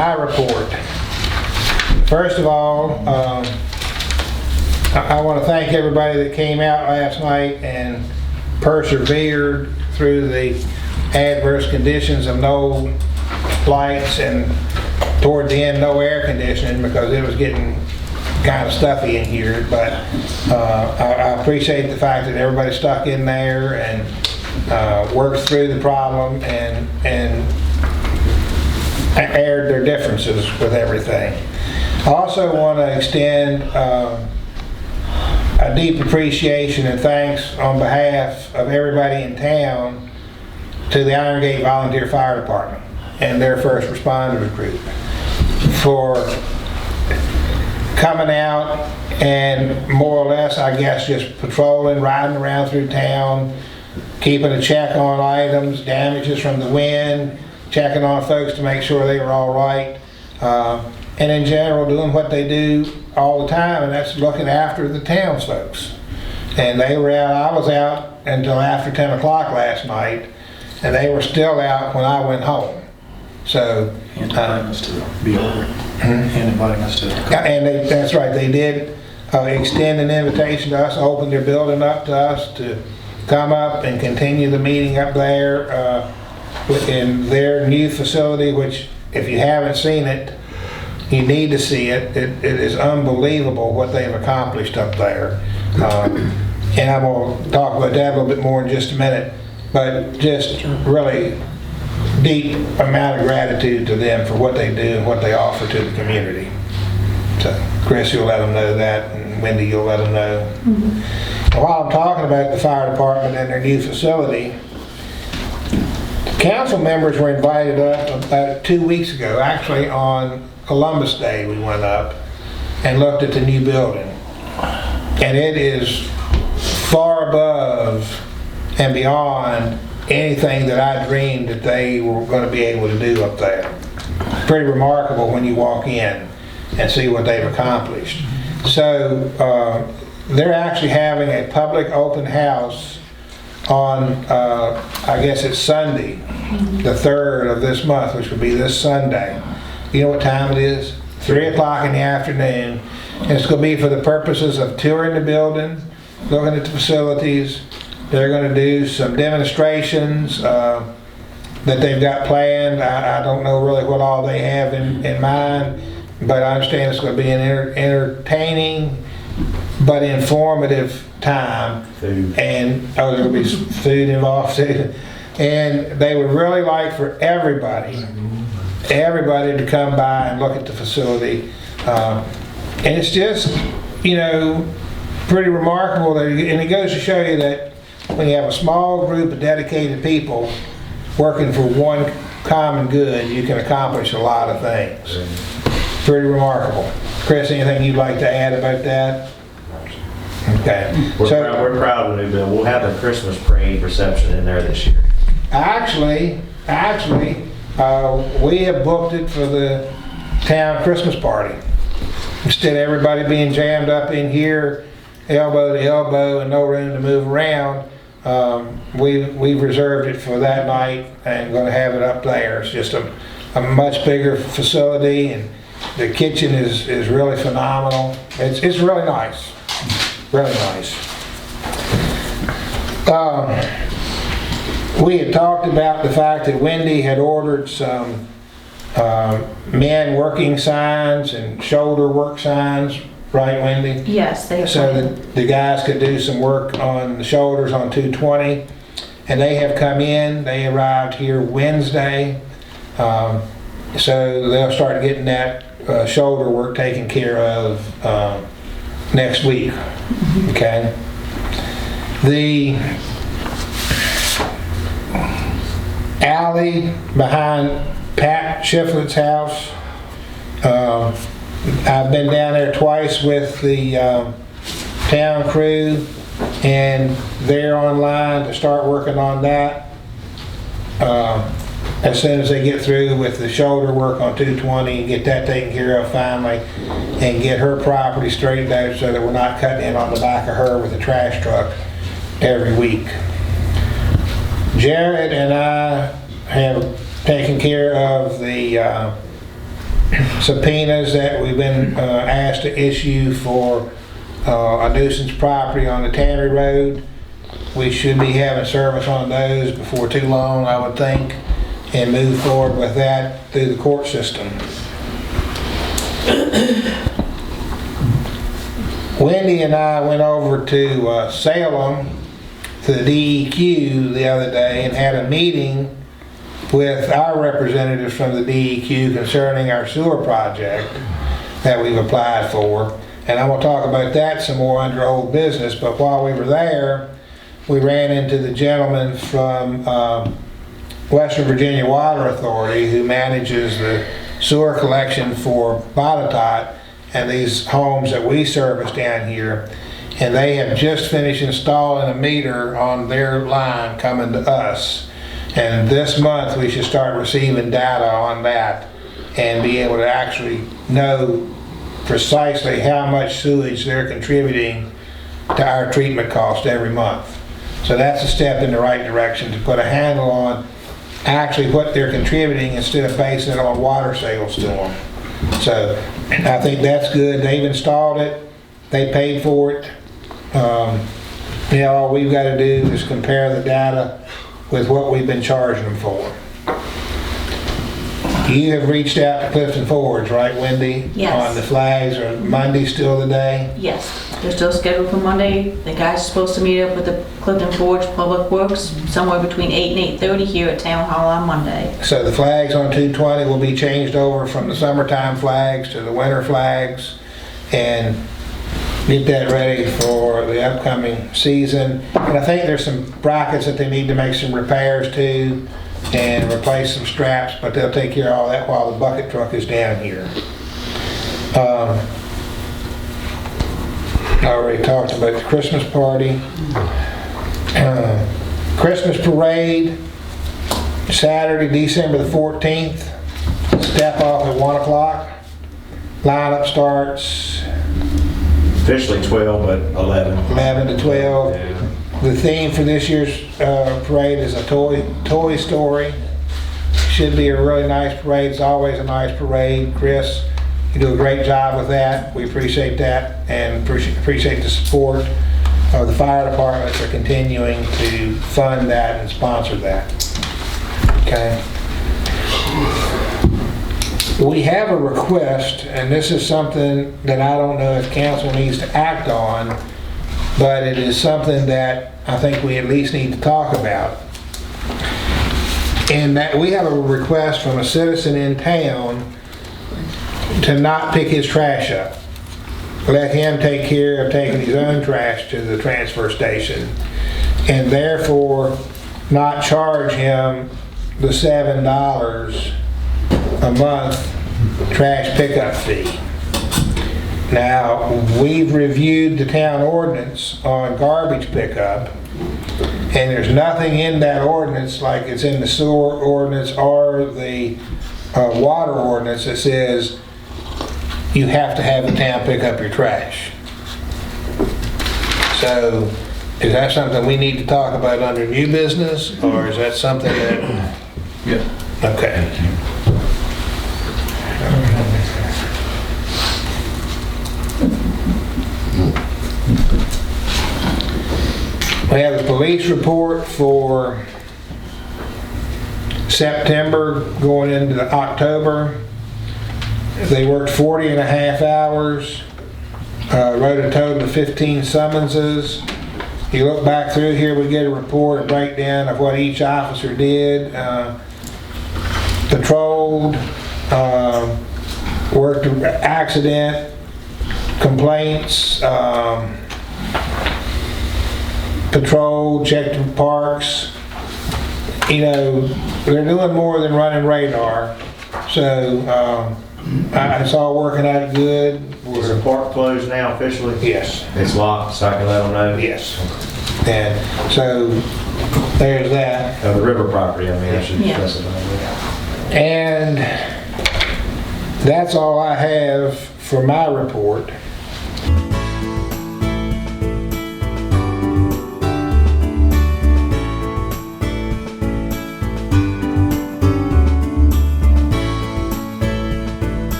My report. First of all, I want to thank everybody that came out last night and persevered through the adverse conditions of no lights and toward the end no air conditioning because it was getting kind of stuffy in here. But I appreciate the fact that everybody stuck in there and worked through the problem and aired their differences with everything. I also want to extend a deep appreciation and thanks on behalf of everybody in town to the Iron Gate Volunteer Fire Department and their first responders group for coming out and more or less, I guess, just patrolling, riding around through town, keeping a check on items, damages from the wind, checking on folks to make sure they were all right, and in general doing what they do all the time, and that's looking after the townsfolk. And they were out, I was out until after 10 o'clock last night, and they were still out when I went home. So, And inviting us to be over. And inviting us to come. And that's right, they did extend an invitation to us, open their building up to us to come up and continue the meeting up there in their new facility, which if you haven't seen it, you need to see it. It is unbelievable what they've accomplished up there. And I'm going to talk about that a little bit more in just a minute, but just really deep amount of gratitude to them for what they do and what they offer to the community. So Chris, you'll let them know that, and Wendy, you'll let them know. And while I'm talking about the fire department and their new facility, council members were invited up about 2 weeks ago. Actually, on Columbus Day, we went up and looked at the new building. And it is far above and beyond anything that I dreamed that they were going to be able to do up there. Pretty remarkable when you walk in and see what they've accomplished. So they're actually having a public open house on, I guess it's Sunday, the 3rd of this month, which would be this Sunday. You know what time it is? 3 o'clock in the afternoon. And it's going to be for the purposes of touring the building, looking at the facilities. They're going to do some demonstrations that they've got planned. I don't know really what all they have in mind, but I understand it's going to be an entertaining but informative time. Food. And there's going to be some food involved too. And they would really like for everybody to come by and look at the facility. And it's just, you know, pretty remarkable that, and it goes to show you that when you have a small group of dedicated people working for one common good, you can accomplish a lot of things. Pretty remarkable. Chris, anything you'd like to add about that? Okay. We're proud of the new building. We'll have a Christmas parade reception in there this year. Actually, we have booked it for the town Christmas party. Instead of everybody being jammed up in here, elbow to elbow, and no room to move around, we've reserved it for that night and going to have it up there. It's just a much bigger facility, and the kitchen is really phenomenal. It's really nice, really nice. We had talked about the fact that Wendy had ordered some men working signs and shoulder work signs, right, Wendy? Yes, they have. So that the guys could do some work on the shoulders on 220. And they have come in. They arrived here Wednesday. So they'll start getting that shoulder work taken care of next week. Okay. The alley behind Pat Shiflett's house, I've been down there twice with the town crew, and they're online to start working on that as soon as they get through with the shoulder work on 220 and get that taken care of finally, and get her property straightened out so that we're not cutting in on the back of her with a trash truck every week. Jared and I have taken care of the subpoenas that we've been asked to issue for a nuisance property on the Tannery Road. We should be having service on those before too long, I would think, and move forward with that through the court system. Wendy and I went over to Salem to the DEQ the other day and had a meeting with our representatives from the DEQ concerning our sewer project that we've applied for. And I will talk about that some more under old business, but while we were there, we ran into the gentleman from Western Virginia Water Authority who manages the sewer collection for Botetourt and these homes that we service down here. And they have just finished installing a meter on their line coming to us. And this month we should start receiving data on that and be able to actually know precisely how much sewage they're contributing to our treatment cost every month. So that's a step in the right direction to put a handle on actually what they're contributing instead of basing it on water sales to them. So I think that's good. They've installed it. They paid for it. All we've got to do is compare the data with what we've been charging them for. You have reached out to Clifton Forge, right, Wendy? Yes. On the flags. Are Monday still the day? Yes, they're still scheduled for Monday. The guys are supposed to meet up with the Clifton Forge Public Works somewhere between 8 and 8:30 here at Town Hall on Monday. So the flags on 220 will be changed over from the summertime flags to the winter flags and get that ready for the upcoming season. And I think there's some brackets that they need to make some repairs to and replace some straps, but they'll take care of all that while the bucket truck is down here. I already talked about the Christmas party. Christmas parade, Saturday, December the 14th. Step off at 1 o'clock. Lineup starts Officially 12, but 11. 11 to 12. Yeah. The theme for this year's parade is a toy story. Should be a really nice parade. It's always a nice parade. Chris, you do a great job with that. We appreciate that and appreciate the support of the fire department for continuing to fund that and sponsor that. Okay. We have a request, and this is something that I don't know if council needs to act on, but it is something that I think we at least need to talk about. And that we have a request from a citizen in town to not pick his trash up. Let him take care of taking his own trash to the transfer station, and therefore not charge him the $7 a month trash pickup fee. Now, we've reviewed the town ordinance on garbage pickup, and there's nothing in that ordinance like it's in the sewer ordinance or the water ordinance that says you have to have the town pick up your trash. So, is that something we need to talk about under new business, or is that something that... Yeah. Okay. We have a police report for September going into October. They worked 40 and a half hours, wrote a total of 15 summonses. You look back through here, we get a report, a breakdown of what each officer did. Patrolled, worked accident, complaints, patrol, checked the parks. You know, they're doing more than running radar. So it's all working out good. Is the park closed now officially? Yes. It's locked, so I can let them know? Yes. And so there's that. The river property, I mean, I should Yeah. specify that. And that's all I have for my report.